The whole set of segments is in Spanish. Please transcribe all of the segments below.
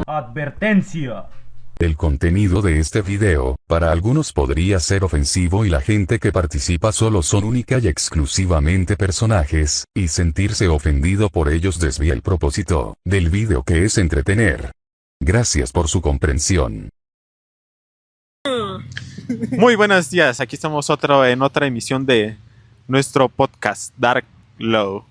Advertencia. El contenido de este video, para algunos podría ser ofensivo y la gente que participa solo son única y exclusivamente personajes, y sentirse ofendido por ellos desvía el propósito del video, que es entretener. Gracias por su comprensión. Muy buenos días, aquí estamos en otra emisión de nuestro podcast Dark Low.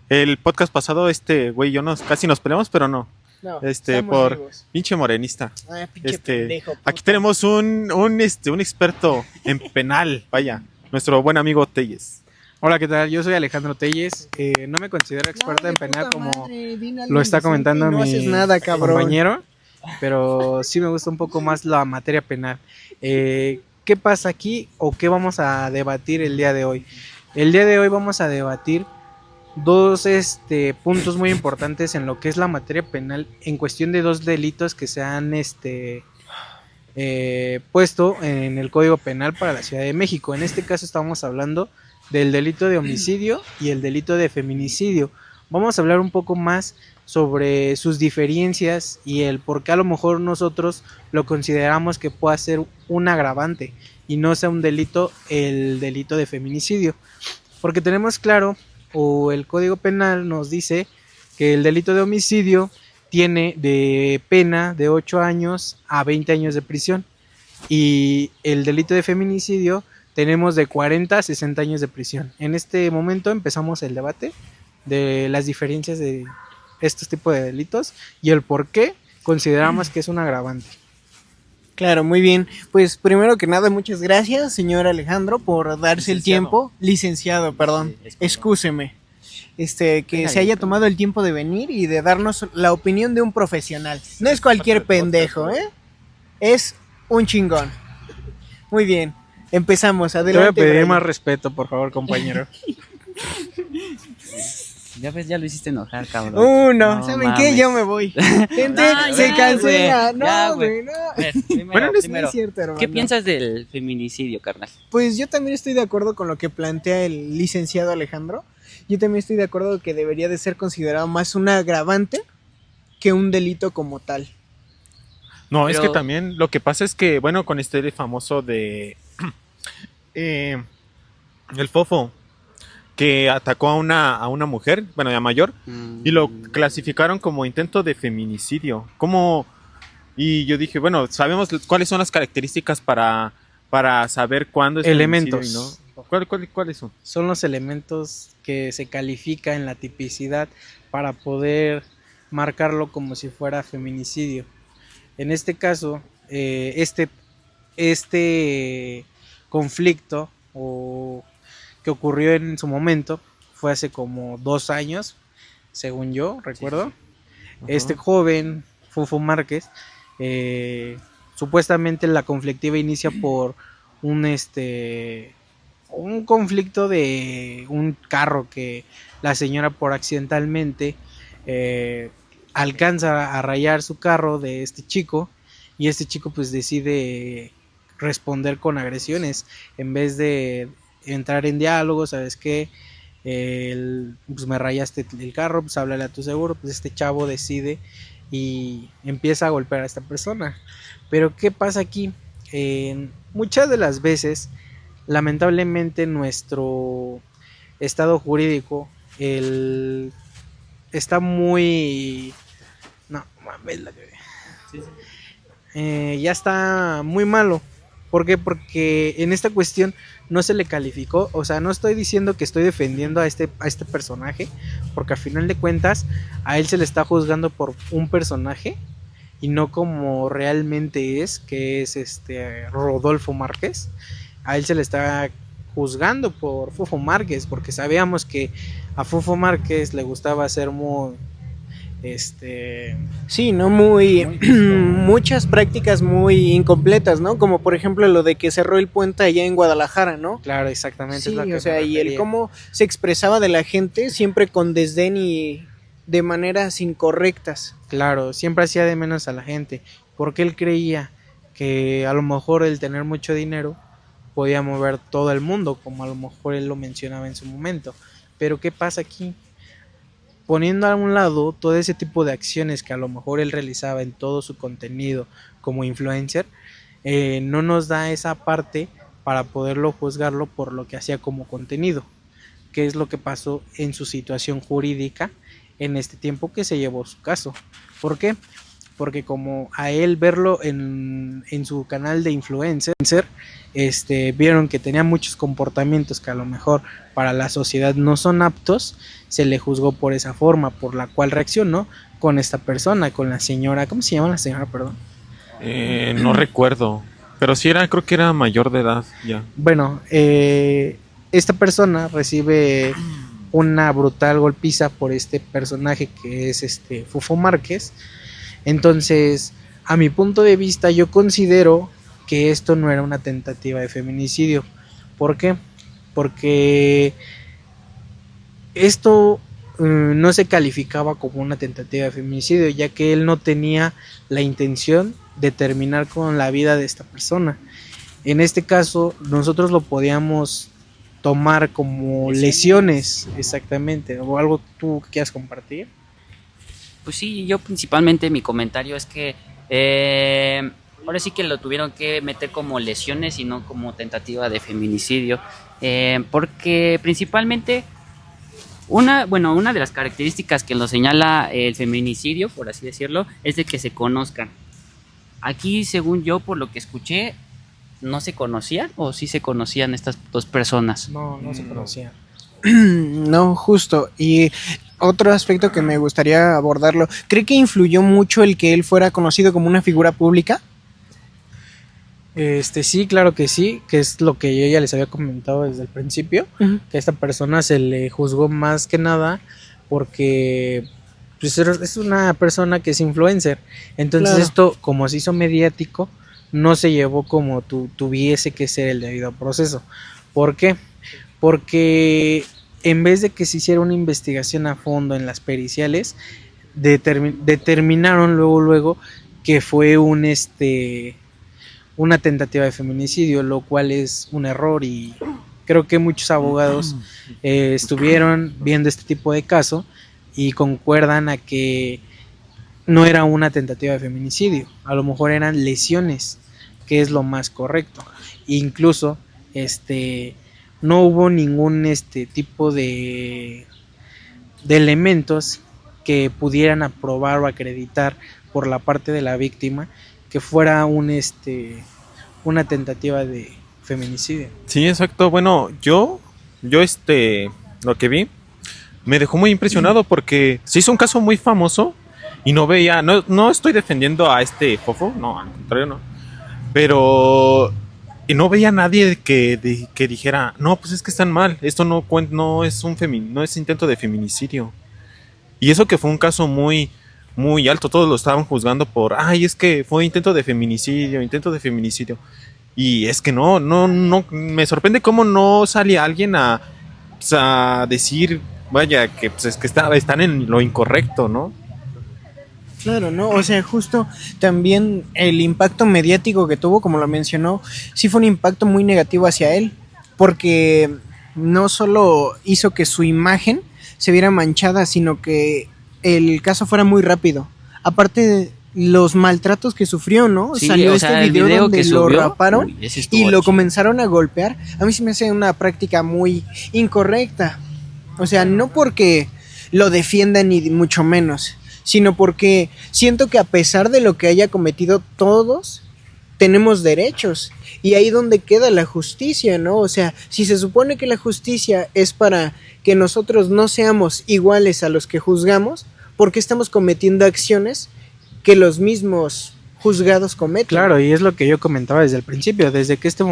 El podcast pasado, güey, casi nos peleamos, pero no. No, Por vivos. pinche morenista. Pinche pendejo, Aquí tenemos un experto en penal, vaya, nuestro buen amigo Telles. Hola, ¿qué tal? Yo soy Alejandro Telles. No me considero experto en penal como lo está comentando no mi haces nada, cabrón. compañero, pero sí me gusta un poco más la materia penal. ¿Qué pasa aquí o qué vamos a debatir el día de hoy? El día de hoy vamos a debatir dos puntos muy importantes en lo que es la materia penal en cuestión de dos delitos que se han puesto en el Código Penal para la Ciudad de México. En este caso estamos hablando del delito de homicidio y el delito de feminicidio. Vamos a hablar un poco más sobre sus diferencias y el por qué a lo mejor nosotros lo consideramos que pueda ser un agravante y no sea un delito, el delito de feminicidio. Porque tenemos claro, o el Código Penal nos dice que el delito de homicidio tiene de pena de 8 años a 20 años de prisión y el delito de feminicidio tenemos de 40 a 60 años de prisión. En este momento empezamos el debate de las diferencias de estos tipos de delitos y el por qué consideramos que es un agravante. Claro, muy bien. Pues primero que nada, muchas gracias, señor Alejandro, por darse el tiempo. Licenciado, perdón. Sí, excúseme. Que se haya tomado el tiempo de venir y de darnos la opinión de un profesional. No es cualquier pendejo, ¿eh? Es un chingón. Muy bien. Empezamos. Adelante. Te voy a pedir más respeto, por favor, compañero. Ya ves, ya lo hiciste enojar, cabrón. No, ¿saben qué? Yo me voy. Gente, se cancela. No, güey, no. Bueno, no es cierto, hermano. ¿Qué piensas del feminicidio, carnal? Pues yo también estoy de acuerdo con lo que plantea el licenciado Alejandro. Yo también estoy de acuerdo que debería de ser considerado más un agravante que un delito como tal. No, pero es que también lo que pasa es que, bueno, con este famoso de el Fofo, que atacó a una mujer, bueno, ya mayor, y lo clasificaron como intento de feminicidio. ¿Cómo? Y yo dije, bueno, sabemos cuáles son las características para saber cuándo es elementos. feminicidio, ¿no? ¿Cuáles son? Son los elementos que se califica en la tipicidad para poder marcarlo como si fuera feminicidio. En este caso, este conflicto que ocurrió en su momento fue hace como 2 años, según yo recuerdo. Sí. Este joven, Fofo Márquez, supuestamente la conflictiva inicia por un conflicto de un carro que la señora por accidentalmente alcanza a rayar su carro de este chico y este chico pues decide responder con agresiones en vez de entrar en diálogo. ¿Sabes qué? Pues me rayaste el carro, pues háblale a tu seguro. Pues este chavo decide y empieza a golpear a esta persona. Pero ¿qué pasa aquí? Muchas de las veces, lamentablemente, nuestro estado jurídico está muy... No, mames, ya está muy malo. ¿Por qué? Porque en esta cuestión no se le calificó. O sea, no estoy diciendo que estoy defendiendo a este personaje, porque a final de cuentas a él se le está juzgando por un personaje y no como realmente es, que es Rodolfo Márquez. A él se le está juzgando por Fofo Márquez, porque sabíamos que a Fofo Márquez le gustaba ser muy sí, ¿no? Muchas prácticas muy incompletas, ¿no? Como por ejemplo lo de que cerró el puente allá en Guadalajara, ¿no? Claro, exactamente. Sí, es lo que o sea, y el cómo se expresaba de la gente siempre con desdén y de maneras incorrectas. Claro, siempre hacía de menos a la gente, porque él creía que a lo mejor el tener mucho dinero podía mover todo el mundo, como a lo mejor él lo mencionaba en su momento. Pero ¿qué pasa aquí? Poniendo a un lado todo ese tipo de acciones que a lo mejor él realizaba en todo su contenido como influencer, no nos da esa parte para poderlo juzgarlo por lo que hacía como contenido, que es lo que pasó en su situación jurídica en este tiempo que se llevó su caso. ¿Por qué? Porque como a él verlo en su canal de influencer, vieron que tenía muchos comportamientos que a lo mejor para la sociedad no son aptos, se le juzgó por esa forma, por la cual reaccionó con esta persona, con la señora, ¿cómo se llama la señora, perdón? No recuerdo, pero sí creo que era mayor de edad ya. Bueno, esta persona recibe una brutal golpiza por este personaje que es Fofo Márquez. Entonces, a mi punto de vista, yo considero que esto no era una tentativa de feminicidio. ¿Por qué? Porque esto no se calificaba como una tentativa de feminicidio, ya que él no tenía la intención de terminar con la vida de esta persona. En este caso, nosotros lo podíamos tomar como lesiones, exactamente, o algo tú que quieras compartir. Pues sí, yo principalmente mi comentario es que ahora sí que lo tuvieron que meter como lesiones y no como tentativa de feminicidio, porque principalmente una de las características que lo señala el feminicidio, por así decirlo, es de que se conozcan. Aquí, según yo, por lo que escuché, no se conocían, o sí se conocían estas dos personas. No se conocían. No, justo. Y otro aspecto que me gustaría abordarlo, ¿cree que influyó mucho el que él fuera conocido como una figura pública? Sí, claro que sí, que es lo que yo ya les había comentado desde el principio, que a esta persona se le juzgó más que nada porque pues, es una persona que es influencer. Entonces claro, esto, como se hizo mediático, no se llevó como tuviese que ser el debido proceso. ¿Por qué? Porque en vez de que se hiciera una investigación a fondo en las periciales, determinaron luego que fue una tentativa de feminicidio, lo cual es un error, y creo que muchos abogados estuvieron viendo este tipo de caso y concuerdan a que no era una tentativa de feminicidio, a lo mejor eran lesiones, que es lo más correcto. Incluso no hubo ningún tipo de elementos que pudieran aprobar o acreditar por la parte de la víctima que fuera una tentativa de feminicidio. Sí, exacto. Bueno, yo lo que vi me dejó muy impresionado porque se hizo un caso muy famoso y no estoy defendiendo a Fofo, no, al contrario no, pero no veía a nadie que dijera, no, pues es que están mal, esto no es intento de feminicidio. Y eso que fue un caso muy muy alto, todos lo estaban juzgando por, es que fue intento de feminicidio. Y es que no, me sorprende cómo no sale alguien a decir, vaya, que pues es que están en lo incorrecto, ¿no? Claro, ¿no? O sea, justo también el impacto mediático que tuvo, como lo mencionó, sí fue un impacto muy negativo hacia él, porque no solo hizo que su imagen se viera manchada, sino que el caso fuera muy rápido. Aparte de los maltratos que sufrió, ¿no? Sí, salió el video donde que lo subió, raparon y lo comenzaron a golpear. A mí se me hace una práctica muy incorrecta. O sea, no porque lo defiendan ni mucho menos, sino porque siento que a pesar de lo que haya cometido, todos tenemos derechos. Y ahí donde queda la justicia, ¿no? O sea, si se supone que la justicia es para que nosotros no seamos iguales a los que juzgamos, ¿por qué estamos cometiendo acciones que los mismos juzgados cometen? Claro, y es lo que yo comentaba desde el principio, desde que este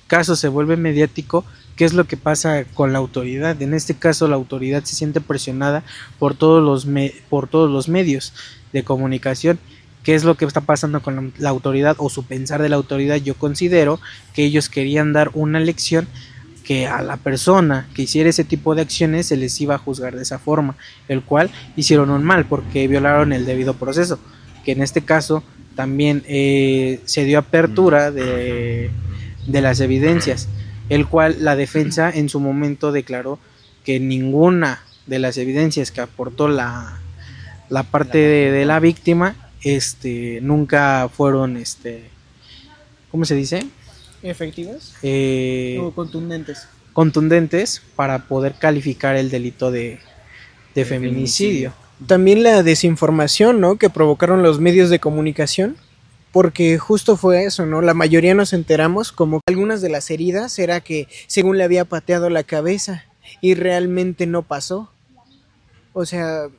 caso se vuelve mediático, ¿qué es lo que pasa con la autoridad? En este caso la autoridad se siente presionada por todos los medios de comunicación. ¿Qué es lo que está pasando con la autoridad o su pensar de la autoridad? Yo considero que ellos querían dar una lección, que a la persona que hiciera ese tipo de acciones se les iba a juzgar de esa forma, el cual hicieron un mal porque violaron el debido proceso, que en este caso también se dio apertura de las evidencias. el cual la defensa en su momento declaró que ninguna de las evidencias que aportó la parte de la víctima nunca fueron ¿cómo se dice? ¿Efectivas? O contundentes. Contundentes para poder calificar el delito de feminicidio. También la desinformación, ¿no? Que provocaron los medios de comunicación, porque justo fue eso, ¿no? La mayoría nos enteramos como que algunas de las heridas era que según le había pateado la cabeza y realmente no pasó. O sea,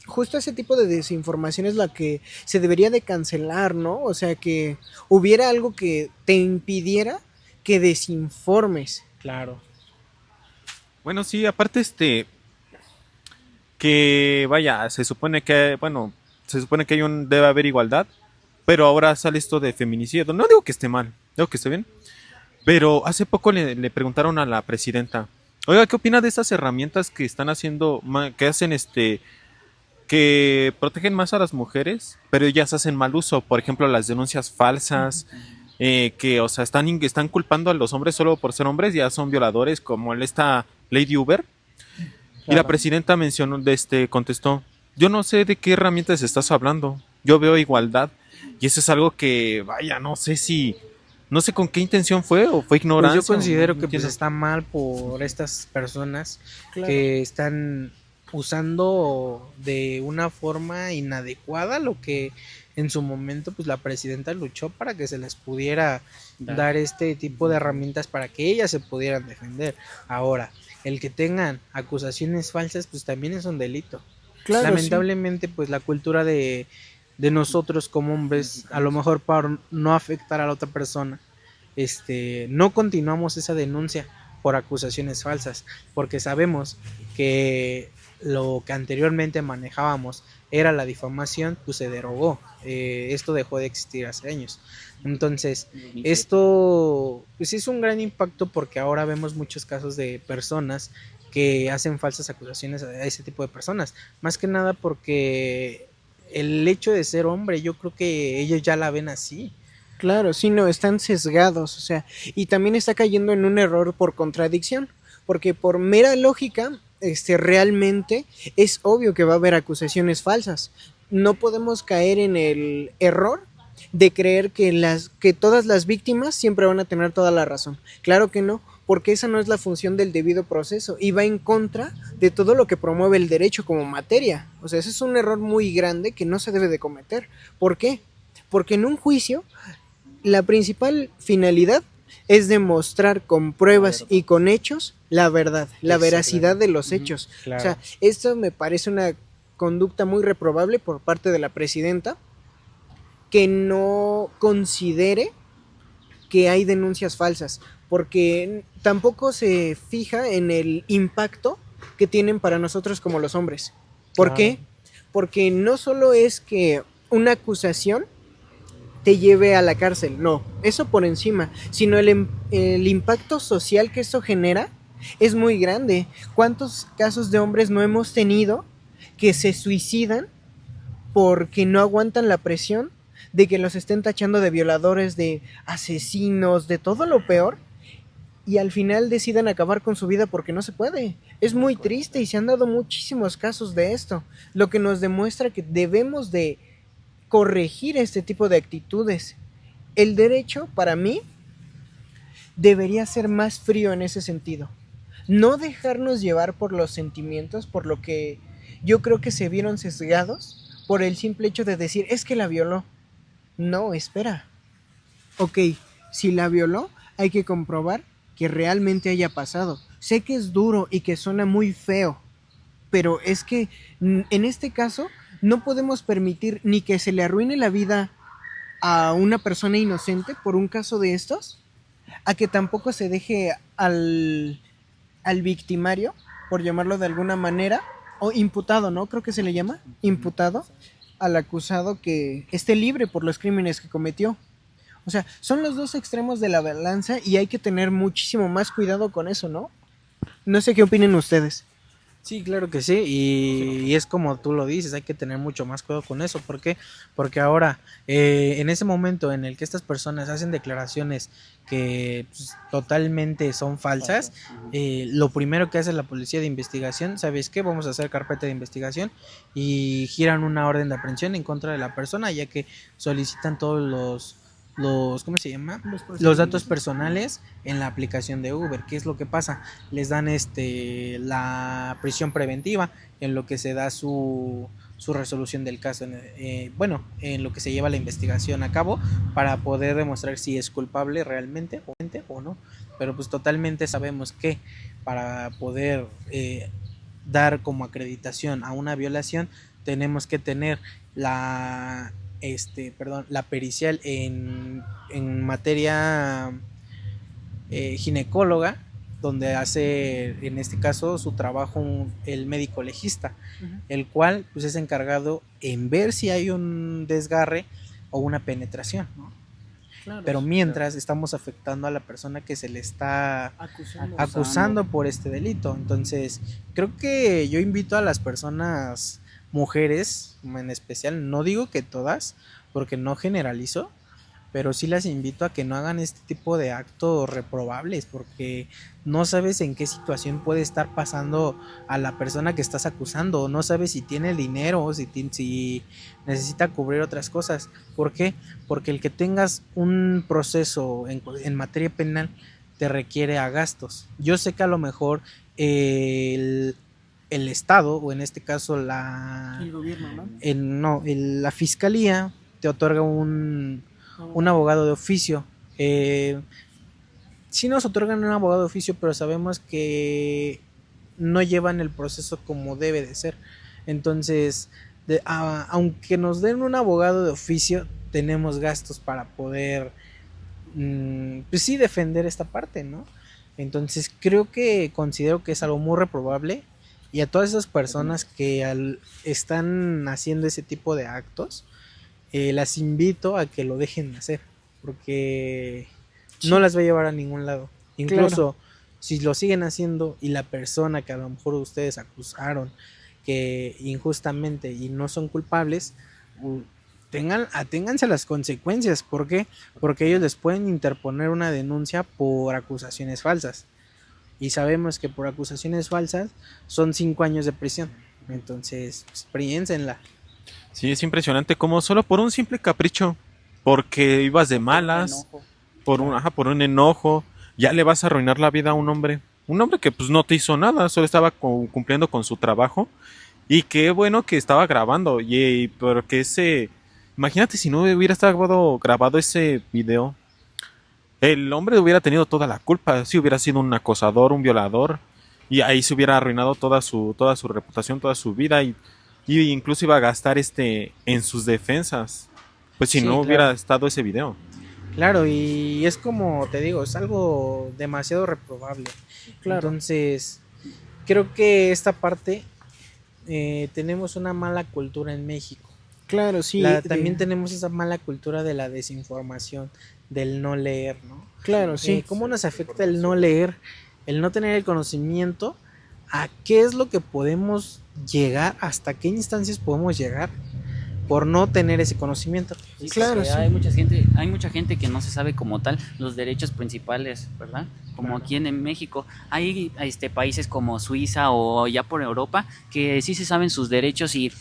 justo ese tipo de desinformación es la que se debería de cancelar, ¿no? O sea, que hubiera algo que te impidiera que desinformes. Claro. Bueno, sí, aparte que vaya, se supone que, bueno, se supone que debe haber igualdad, pero ahora sale esto de feminicidio. No digo que esté mal, digo que esté bien, pero hace poco le preguntaron a la presidenta, oiga, ¿qué opina de estas herramientas que están haciendo, que hacen que protegen más a las mujeres, pero ellas hacen mal uso? Por ejemplo, las denuncias falsas, que, o sea, están culpando a los hombres solo por ser hombres, ya son violadores, como esta Lady Uber. Y la presidenta contestó, yo no sé de qué herramientas estás hablando, yo veo igualdad. Y eso es algo que, vaya, no sé con qué intención fue o fue ignorancia. Pues yo considero no que pues entiendo. está mal por estas personas Claro. que están usando de una forma inadecuada lo que en su momento pues la presidenta luchó para que se les pudiera dar este tipo de herramientas para que ellas se pudieran defender. Ahora, el que tengan acusaciones falsas pues también es un delito. Claro, Lamentablemente pues la cultura de nosotros como hombres, a lo mejor para no afectar a la otra persona, no continuamos esa denuncia por acusaciones falsas, porque sabemos que lo que anteriormente manejábamos era la difamación, pues se derogó. Esto dejó de existir hace años. Entonces, esto pues es un gran impacto porque ahora vemos muchos casos de personas que hacen falsas acusaciones a ese tipo de personas. Más que nada porque el hecho de ser hombre, yo creo que ellos ya la ven así. Claro, sí, no, están sesgados, o sea, y también está cayendo en un error por contradicción, porque por mera lógica, realmente es obvio que va a haber acusaciones falsas. No podemos caer en el error de creer que todas las víctimas siempre van a tener toda la razón. Claro que no, porque esa no es la función del debido proceso y va en contra de todo lo que promueve el derecho como materia. O sea, ese es un error muy grande que no se debe de cometer. ¿Por qué? Porque en un juicio la principal finalidad es demostrar con pruebas y con hechos la verdad, la veracidad de los hechos. Claro. O sea, esto me parece una conducta muy reprobable por parte de la presidenta, que no considere que hay denuncias falsas, porque tampoco se fija en el impacto que tienen para nosotros como los hombres. ¿Por qué? Porque no solo es que una acusación te lleve a la cárcel, no, eso por encima, sino el impacto social que eso genera es muy grande. ¿Cuántos casos de hombres no hemos tenido que se suicidan porque no aguantan la presión de que los estén tachando de violadores, de asesinos, de todo lo peor, y al final decidan acabar con su vida porque no se puede? Es muy triste y se han dado muchísimos casos de esto, lo que nos demuestra que debemos de corregir este tipo de actitudes. El derecho, para mí, debería ser más frío en ese sentido. No dejarnos llevar por los sentimientos, por lo que yo creo que se vieron sesgados por el simple hecho de decir, es que la violó. No, espera. Ok, si la violó, hay que comprobar que realmente haya pasado. Sé que es duro y que suena muy feo, pero es que en este caso no podemos permitir ni que se le arruine la vida a una persona inocente por un caso de estos, a que tampoco se deje al victimario, por llamarlo de alguna manera, o imputado, ¿no? Creo que se le llama imputado, al acusado, que esté libre por los crímenes que cometió. O sea, son los dos extremos de la balanza y hay que tener muchísimo más cuidado con eso, ¿no? No sé qué opinen ustedes. Sí, claro que sí, y es como tú lo dices, hay que tener mucho más cuidado con eso. ¿Por qué? Porque ahora, en ese momento en el que estas personas hacen declaraciones que pues, totalmente son falsas, lo primero que hace la policía de investigación, ¿sabes qué? Vamos a hacer carpeta de investigación y giran una orden de aprehensión en contra de la persona, ya que solicitan todos los ¿cómo se llama? Los datos personales en la aplicación de Uber. ¿Qué es lo que pasa? Les dan la prisión preventiva en lo que se da su resolución del caso, bueno, en lo que se lleva la investigación a cabo para poder demostrar si es culpable realmente o no. Pero pues totalmente sabemos que para poder dar como acreditación a una violación tenemos que tener la pericial en materia ginecóloga, donde hace en este caso su trabajo el médico legista, el cual pues es encargado en ver si hay un desgarre o una penetración, ¿no? Claro, Pero sí, mientras estamos afectando a la persona que se le está acusando. acusando por este delito. Entonces, creo que yo invito a las personas, mujeres en especial, no digo que todas, porque no generalizo, pero sí las invito a que no hagan este tipo de actos reprobables, porque no sabes en qué situación puede estar pasando a la persona que estás acusando, no sabes si tiene dinero, si necesita cubrir otras cosas. ¿Por qué? Porque el que tengas un proceso en materia penal te requiere a gastos. Yo sé que a lo mejor el Estado, o en este caso El gobierno, ¿no? la Fiscalía, te otorga un abogado de oficio. Sí nos otorgan un abogado de oficio, pero sabemos que no llevan el proceso como debe de ser. Entonces, aunque nos den un abogado de oficio, tenemos gastos para poder, pues sí, defender esta parte, ¿no? Entonces, considero que es algo muy reprobable, y a todas esas personas que están haciendo ese tipo de actos, las invito a que lo dejen hacer, porque no las va a llevar a ningún lado. Incluso si lo siguen haciendo y la persona que a lo mejor ustedes acusaron que injustamente y no son culpables, aténganse a las consecuencias. ¿Por qué? Porque ellos les pueden interponer una denuncia por acusaciones falsas. Y sabemos que por acusaciones falsas son 5 años de prisión. Entonces, pues, piénsenla. Sí, es impresionante como solo por un simple capricho, porque ibas de malas, por un enojo, ya le vas a arruinar la vida a un hombre que pues no te hizo nada, solo estaba cumpliendo con su trabajo, y qué bueno que estaba grabando, porque imagínate si no hubiera estado grabado ese video, el hombre hubiera tenido toda la culpa, si hubiera sido un acosador, un violador, y ahí se hubiera arruinado toda su reputación, toda su vida, y incluso iba a gastar en sus defensas, pues si Sí, no claro. hubiera estado ese video. Claro, y es como te digo, es algo demasiado reprobable. Claro. Entonces, creo que esta parte tenemos una mala cultura en México. Claro, sí. También tenemos esa mala cultura de la desinformación, del no leer, ¿no? Claro, sí. ¿Cómo nos afecta el no leer, el no tener el conocimiento a qué es lo que podemos llegar, hasta qué instancias podemos llegar por no tener ese conocimiento? Sí, Claro, porque sí. hay mucha gente que no se sabe como tal los derechos principales, ¿verdad? Como aquí en México. Hay países como Suiza o ya por Europa que sí se saben sus derechos y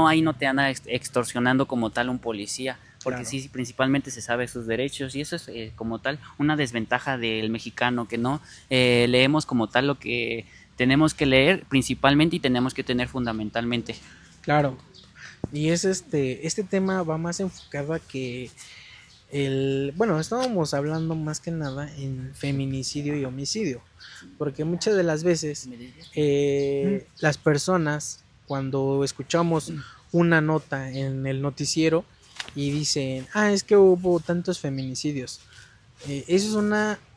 ahí no te anda extorsionando como tal un policía, porque Claro. sí principalmente se sabe sus derechos, y eso es como tal una desventaja del mexicano, que no leemos como tal lo que tenemos que leer principalmente y tenemos que tener fundamentalmente. Claro. Y este tema va más enfocado a que bueno, estábamos hablando más que nada en feminicidio y homicidio, porque muchas de las veces las personas, cuando escuchamos una nota en el noticiero y dicen, es que hubo tantos feminicidios, eso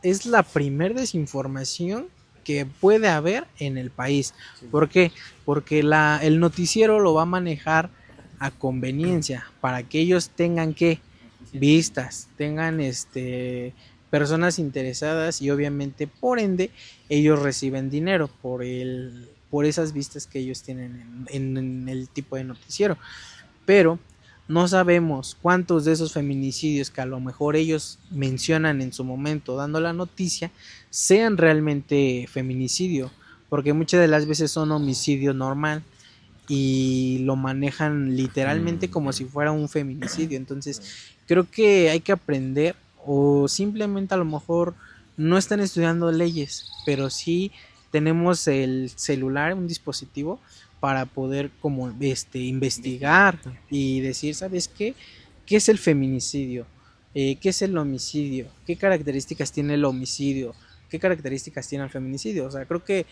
es la primer desinformación que puede haber en el país. ¿Por qué? Porque el noticiero lo va a manejar a conveniencia, para que ellos tengan vistas, tengan personas interesadas, y obviamente por ende ellos reciben dinero por esas vistas que ellos tienen en el tipo de noticiero. Pero no sabemos cuántos de esos feminicidios que a lo mejor ellos mencionan en su momento dando la noticia sean realmente feminicidio, porque muchas de las veces son homicidio normal y lo manejan literalmente como si fuera un feminicidio. Entonces creo que hay que aprender, o simplemente a lo mejor no están estudiando leyes, pero sí tenemos el celular, un dispositivo para poder como investigar y decir, ¿sabes qué? ¿Qué es el feminicidio? ¿Qué es el homicidio? ¿Qué características tiene el homicidio? ¿Qué características tiene el feminicidio? O sea, creo que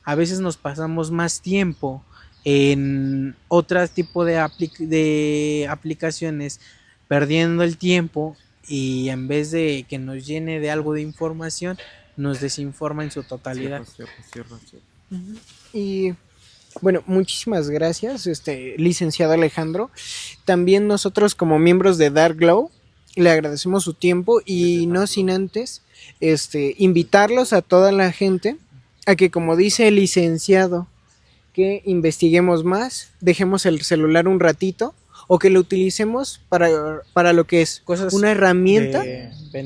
a veces nos pasamos más tiempo en otro tipo de aplicaciones perdiendo el tiempo, y en vez de que nos llene de algo de información, nos desinforma en su totalidad. Cierto. Y bueno, muchísimas gracias, licenciado Alejandro. También nosotros como miembros de Dark Glow le agradecemos su tiempo, y no sin antes invitarlos a toda la gente a que, como dice el licenciado, que investiguemos más, dejemos el celular un ratito, o que lo utilicemos para lo que es Cosas una herramienta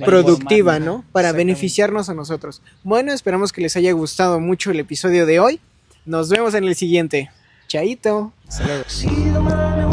productiva, ¿no? Para beneficiarnos a nosotros. Bueno, esperamos que les haya gustado mucho el episodio de hoy. Nos vemos en el siguiente. Chaito. Hasta luego.